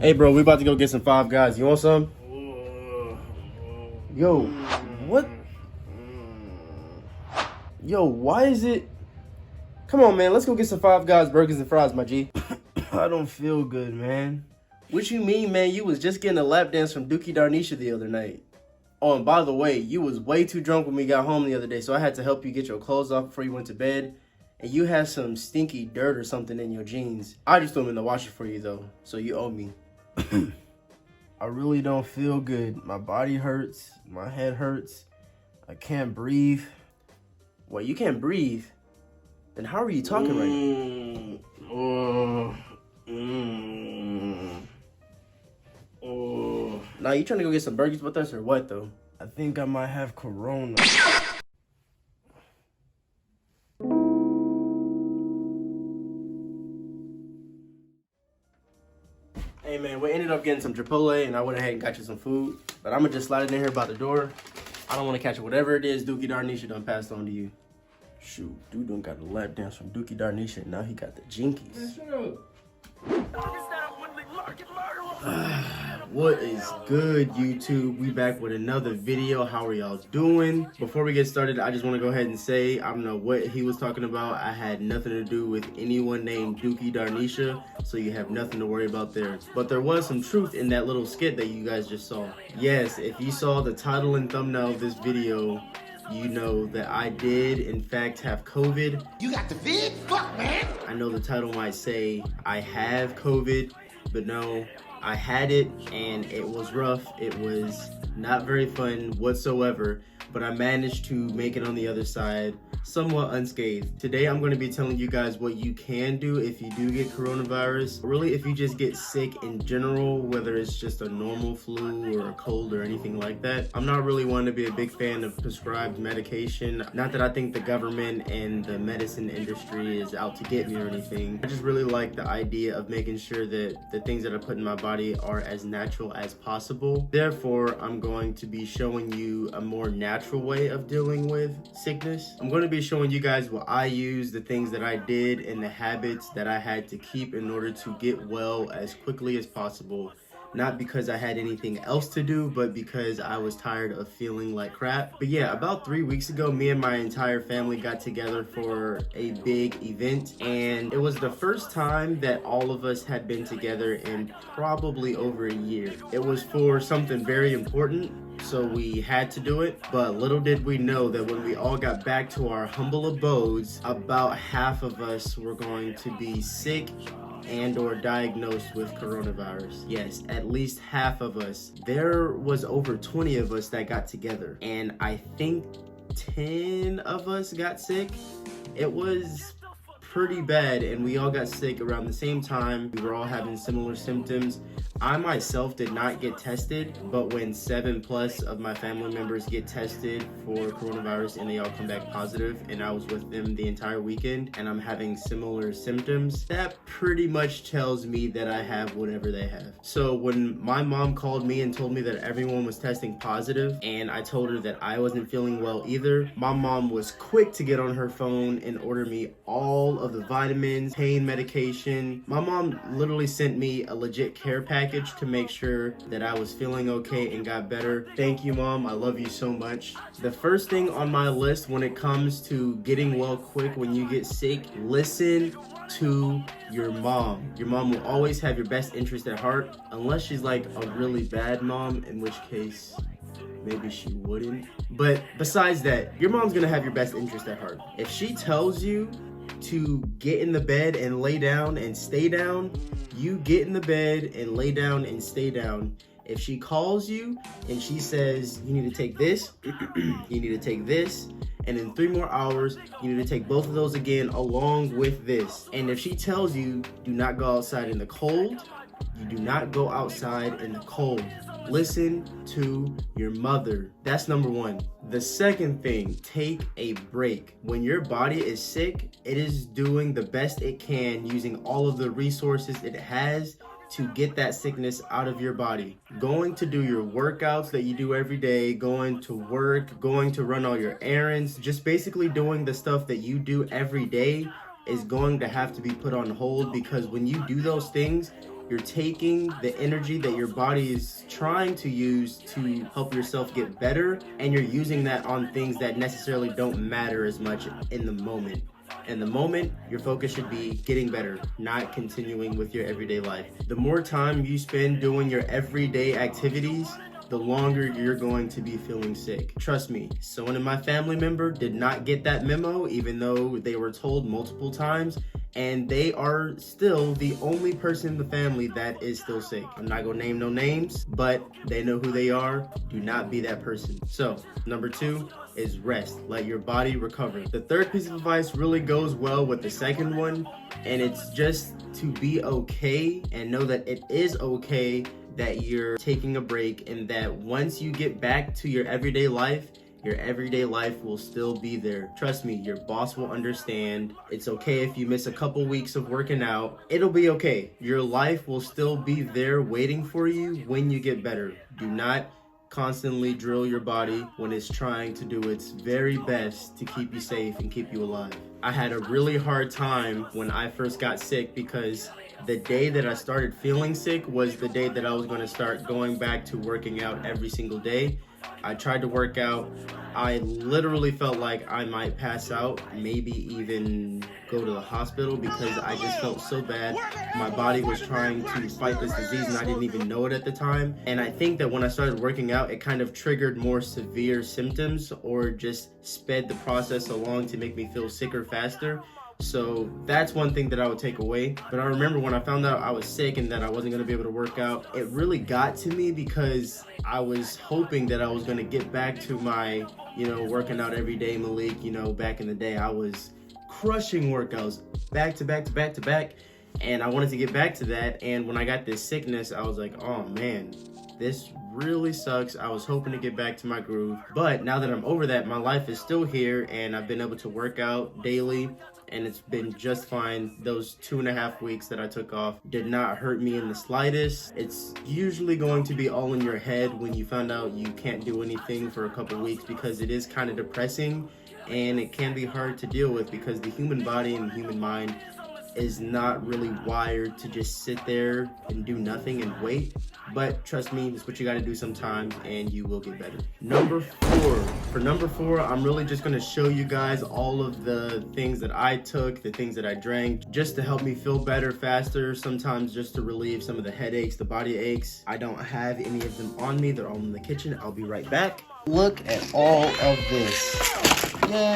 Hey, bro, we about to go get some Five Guys. You want some? Yo, what? Yo, why is it? Come on, man. Let's go get some Five Guys burgers and fries, my G. I don't feel good, man. What you mean, man? You was just getting a lap dance from Dookie Darnisha the other night. Oh, and by the way, you was way too drunk when we got home the other day, so I had to help you get your clothes off before you went to bed. And you had some stinky dirt or something in your jeans. I just threw them in the washer for you, though, so you owe me. I really don't feel good. My body hurts. My head hurts. I can't breathe. Wait, you can't breathe? Then how are you talking right now? Nah, you trying to go get some burgers with us or what, though? I think I might have corona. Hey man, we ended up getting some Chipotle and I went ahead and got you some food. But I'm gonna just slide it in here by the door. I don't want to catch it. Whatever it is Dookie Darnisha done passed on to you. Shoot, dude done got a lap dance from Dookie Darnisha and now he got the jinkies. Man, shut up. What is good, YouTube? We back with another video. How are y'all doing? Before we get started, I just want to go ahead and say I don't know what he was talking about. I had nothing to do with anyone named Dookie Darnisha, so you have nothing to worry about there. But there was some truth in that little skit that you guys just saw. Yes, if you saw the title and thumbnail of this video, you know that I did, in fact, have COVID. You got the vid? Fuck, man! I know the title might say I have COVID, but no, I had it and it was rough. It was not very fun whatsoever, but I managed to make it on the other side somewhat unscathed. Today I'm going to be telling you guys what you can do if you do get coronavirus. Really, if you just get sick in general, whether it's just a normal flu or a cold or anything like that. I'm not really one to be a big fan of prescribed medication. Not that I think the government and the medicine industry is out to get me or anything. I just really like the idea of making sure that the things that I put in my body are as natural as possible. Therefore, I'm going to be showing you a more natural way of dealing with sickness. I'm going to be showing you guys what I use, the things that I did, and the habits that I had to keep in order to get well as quickly as possible. Not because I had anything else to do, but because I was tired of feeling like crap. But yeah, about 3 weeks ago, me and my entire family got together for a big event. And it was the first time that all of us had been together in probably over a year. It was for something very important, so we had to do it. But little did we know that when we all got back to our humble abodes, about half of us were going to be sick and or diagnosed with coronavirus. Yes, at least half of us. There was over 20 of us that got together, and I think 10 of us got sick. It was pretty bad, and we all got sick around the same time. We were all having similar symptoms. I myself did not get tested, but when 7+ of my family members get tested for coronavirus and they all come back positive, and I was with them the entire weekend and I'm having similar symptoms, that pretty much tells me that I have whatever they have. So when my mom called me and told me that everyone was testing positive and I told her that I wasn't feeling well either, my mom was quick to get on her phone and order me all of the vitamins, pain medication. My mom literally sent me a legit care package to make sure that I was feeling okay and got better. Thank you, Mom. I love you so much. The first thing on my list when it comes to getting well quick when you get sick, listen to your mom. Your mom will always have your best interest at heart, unless she's like a really bad mom, in which case maybe she wouldn't. But besides that, your mom's gonna have your best interest at heart. If she tells you to get in the bed and lay down and stay down, you get in the bed and lay down and stay down. If she calls you and she says you need to take this, you need to take this, and in 3 more hours you need to take both of those again along with this. And if she tells you do not go outside in the cold, you do not go outside in the cold. Listen to your mother. That's number one. The second thing, take a break. When your body is sick, it is doing the best it can using all of the resources it has to get that sickness out of your body. Going to do your workouts that you do every day, going to work, going to run all your errands, just basically doing the stuff that you do every day is going to have to be put on hold, because when you do those things, You're taking the energy that your body is trying to use to help yourself get better, and you're using that on things that necessarily don't matter as much in the moment. In the moment, your focus should be getting better, not continuing with your everyday life. The more time you spend doing your everyday activities, the longer you're going to be feeling sick. Trust me, someone in my family member did not get that memo, even though they were told multiple times, and they are still the only person in the family that is still sick. I'm not gonna name no names, but they know who they are. Do not be that person. So, number 2 is rest. Let your body recover. The third piece of advice really goes well with the second one, and it's just to be okay and know that it is okay that you're taking a break, and that once you get back to your everyday life will still be there. Trust me, your boss will understand. It's okay if you miss a couple weeks of working out. It'll be okay. Your life will still be there waiting for you when you get better. Do not constantly drill your body when it's trying to do its very best to keep you safe and keep you alive. I had a really hard time when I first got sick, because the day that I started feeling sick was the day that I was going to start going back to working out every single day. I tried to work out. I literally felt like I might pass out, maybe even go to the hospital, because I just felt so bad. My body was trying to fight this disease and I didn't even know it at the time. And I think that when I started working out, it kind of triggered more severe symptoms, or just sped the process along to make me feel sicker faster. So that's one thing that I would take away. But I remember when I found out I was sick and that I wasn't going to be able to work out, it really got to me, because I was hoping that I was going to get back to my, working out every day, Malik. Back in the day, I was crushing workouts back to back to back to back. And I wanted to get back to that. And when I got this sickness, I was like, oh man, this really sucks. I was hoping to get back to my groove. But now that I'm over that, my life is still here, and I've been able to work out daily, and it's been just fine. Those 2.5 weeks that I took off did not hurt me in the slightest. It's usually going to be all in your head when you find out you can't do anything for a couple weeks, because it is kind of depressing, and it can be hard to deal with, because the human body and the human mind is not really wired to just sit there and do nothing and wait. But trust me, it's what you got to do sometimes, and you will get better. Number 4. For number 4, I'm really just going to show you guys all of the things that I took, the things that I drank, just to help me feel better faster, sometimes just to relieve some of the headaches, the body aches. I don't have any of them on me. They're all in the kitchen. I'll be right back. Look at all of this. Yay,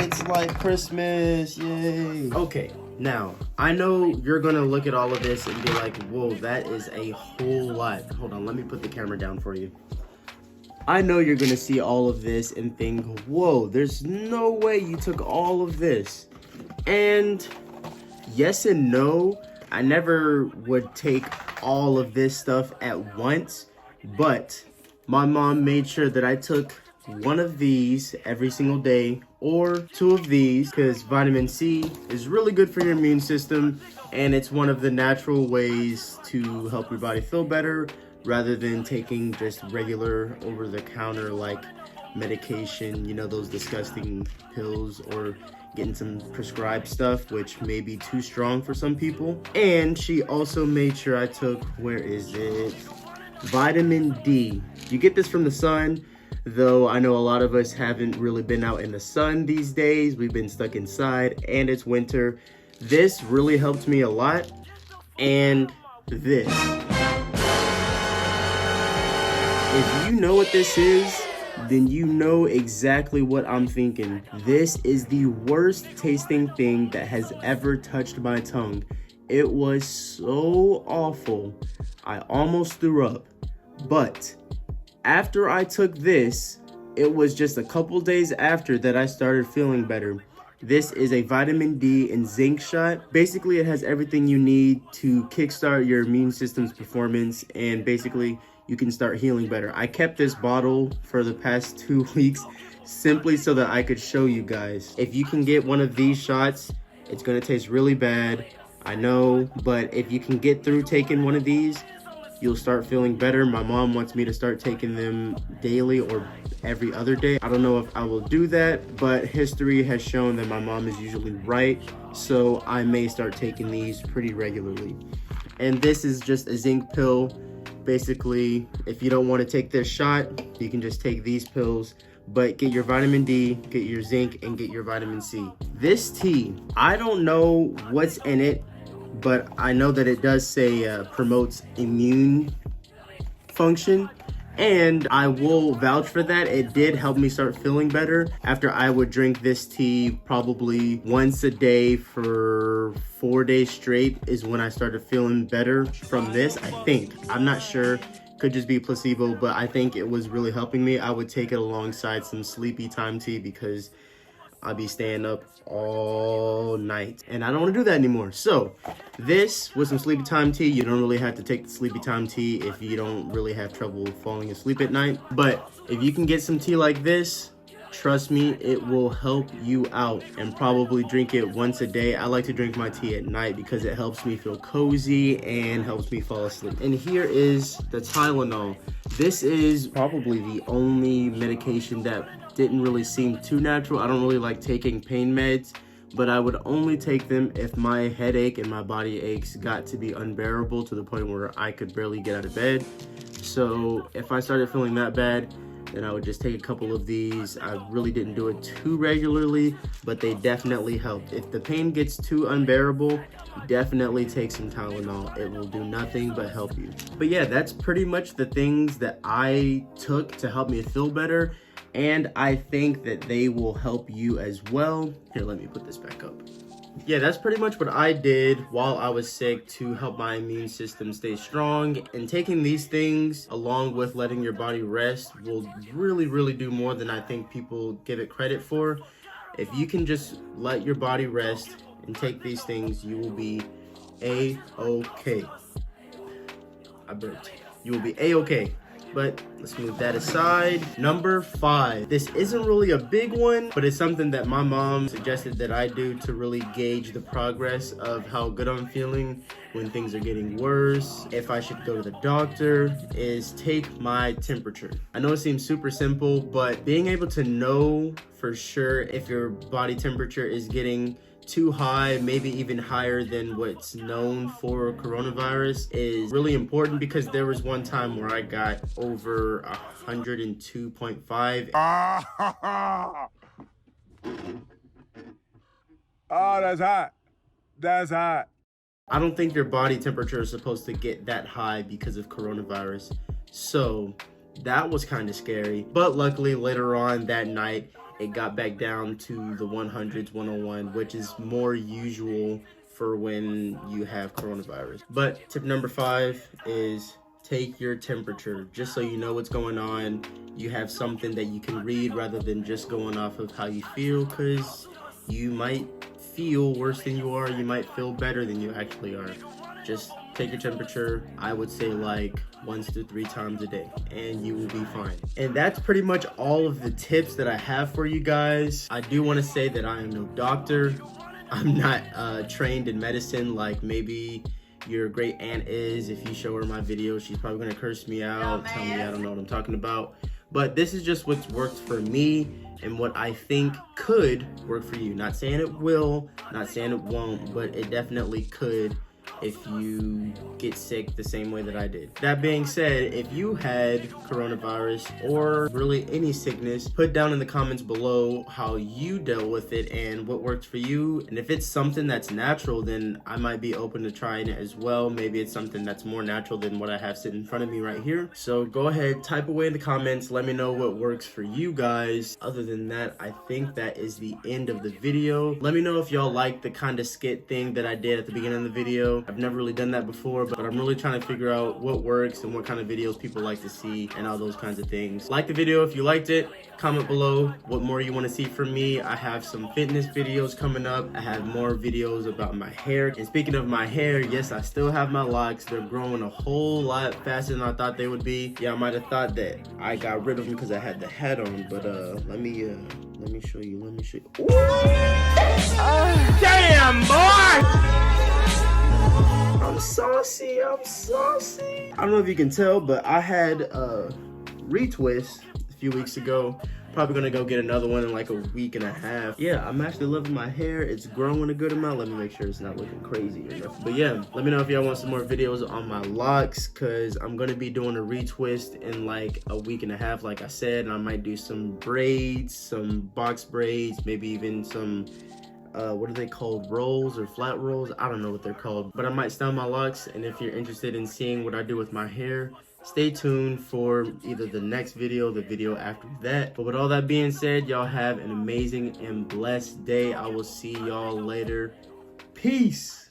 it's like Christmas, yay. Okay, now, I know you're gonna look at all of this and be like, whoa, that is a whole lot. Hold on, let me put the camera down for you. I know you're gonna see all of this and think, whoa, there's no way you took all of this. And yes and no, I never would take all of this stuff at once, but my mom made sure that I took one of these every single day, or 2 of these, because vitamin C is really good for your immune system, and it's one of the natural ways to help your body feel better, rather than taking just regular over-the-counter like medication, those disgusting pills, or getting some prescribed stuff, which may be too strong for some people. And she also made sure I took, where is it? Vitamin D. You get this from the sun, though I know a lot of us haven't really been out in the sun these days. We've been stuck inside, and it's winter. This really helped me a lot. And this. If you know what this is, then you know exactly what I'm thinking. This is the worst tasting thing that has ever touched my tongue. It was so awful. I almost threw up. But after I took this, it was just a couple days after that I started feeling better. This is a vitamin D and zinc shot. Basically, it has everything you need to kickstart your immune system's performance, and basically you can start healing better. I kept this bottle for the past 2 weeks simply so that I could show you guys. If you can get one of these shots, it's gonna taste really bad, I know, but if you can get through taking one of these, you'll start feeling better. My mom wants me to start taking them daily or every other day. I don't know if I will do that, but history has shown that my mom is usually right, so I may start taking these pretty regularly. And this is just a zinc pill. Basically, if you don't want to take this shot, you can just take these pills. But get your vitamin D, get your zinc, and get your vitamin C. This tea, I don't know what's in it, but I know that it does say promotes immune function. And I will vouch for that. It did help me start feeling better after I would drink this tea probably once a day for 4 days straight is when I started feeling better from this, I think. I'm not sure. Could just be placebo, but I think it was really helping me. I would take it alongside some sleepy time tea because I'd be staying up all night and I don't want to do that anymore. So this with some sleepy time tea, you don't really have to take the sleepy time tea if you don't really have trouble falling asleep at night. But if you can get some tea like this, trust me, it will help you out. And probably drink it once a day. I like to drink my tea at night because it helps me feel cozy and helps me fall asleep. And here is the Tylenol. This is probably the only medication that didn't really seem too natural. I don't really like taking pain meds, but I would only take them if my headache and my body aches got to be unbearable to the point where I could barely get out of bed. So if I started feeling that bad, then I would just take a couple of these. I really didn't do it too regularly, but they definitely helped. If the pain gets too unbearable, definitely take some Tylenol. It will do nothing but help you. But yeah, that's pretty much the things that I took to help me feel better. And I think that they will help you as well. Here, let me put this back up. Yeah, that's pretty much what I did while I was sick to help my immune system stay strong. And taking these things along with letting your body rest will really do more than I think people give it credit for. If you can just let your body rest and take these things, you will be A-okay. I burped. You will be A-okay. But let's move that aside. Number 5. This isn't really a big one, but it's something that my mom suggested that I do to really gauge the progress of how good I'm feeling when things are getting worse. If I should go to the doctor, is take my temperature. I know it seems super simple, but being able to know for sure if your body temperature is getting too high, maybe even higher than what's known for coronavirus, is really important because there was one time where I got over 102.5. Oh, that's hot. That's hot. I don't think your body temperature is supposed to get that high because of coronavirus. So that was kind of scary. But luckily later on that night, it got back down to the 100s, 101, which is more usual for when you have coronavirus. But tip number 5 is take your temperature, just so you know what's going on. You have something that you can read rather than just going off of how you feel, because you might feel worse than you are. You might feel better than you actually are. Just take your temperature, I would say like 1 to 3 times a day, and you will be fine. And that's pretty much all of the tips that I have for you guys. I do want to say that I am no doctor. I'm not trained in medicine like maybe your great aunt is. If you show her my video, she's probably gonna curse me out, tell me I don't know what I'm talking about. But this is just what's worked for me and what I think could work for you. Not saying it will, not saying it won't, but it definitely could if you get sick the same way that I did. That being said, if you had coronavirus or really any sickness, put down in the comments below how you dealt with it and what worked for you. And if it's something that's natural, then I might be open to trying it as well. Maybe it's something that's more natural than what I have sitting in front of me right here. So go ahead, type away in the comments, let me know what works for you guys. Other than that, I think that is the end of the video. Let me know if y'all like the kind of skit thing that I did at the beginning of the video. I've never really done that before, but I'm really trying to figure out what works and what kind of videos people like to see and all those kinds of things. Like the video if you liked it. Comment below what more you want to see from me. I have some fitness videos coming up. I have more videos about my hair. And speaking of my hair, yes, I still have my locks. They're growing a whole lot faster than I thought they would be. Yeah, I might have thought that I got rid of them because I had the hat on, but let me show you. Ooh! Damn, boy! I'm saucy. I don't know if you can tell, but I had a retwist a few weeks ago Probably gonna go get another one in like a week and a half. Yeah, I'm actually loving my hair. It's growing a good amount. Let me make sure it's not looking crazy or nothing. But yeah, let me know if y'all want some more videos on my locks, cause I'm gonna be doing a retwist in like a week and a half, like I said, and I might do some braids, some box braids, maybe even some what are they called, rolls or flat rolls? I don't know what they're called, but I might style my locks. And if you're interested in seeing what I do with my hair, stay tuned for either the next video or the video after that. But with all that being said, y'all have an amazing and blessed day. I will see y'all later. Peace.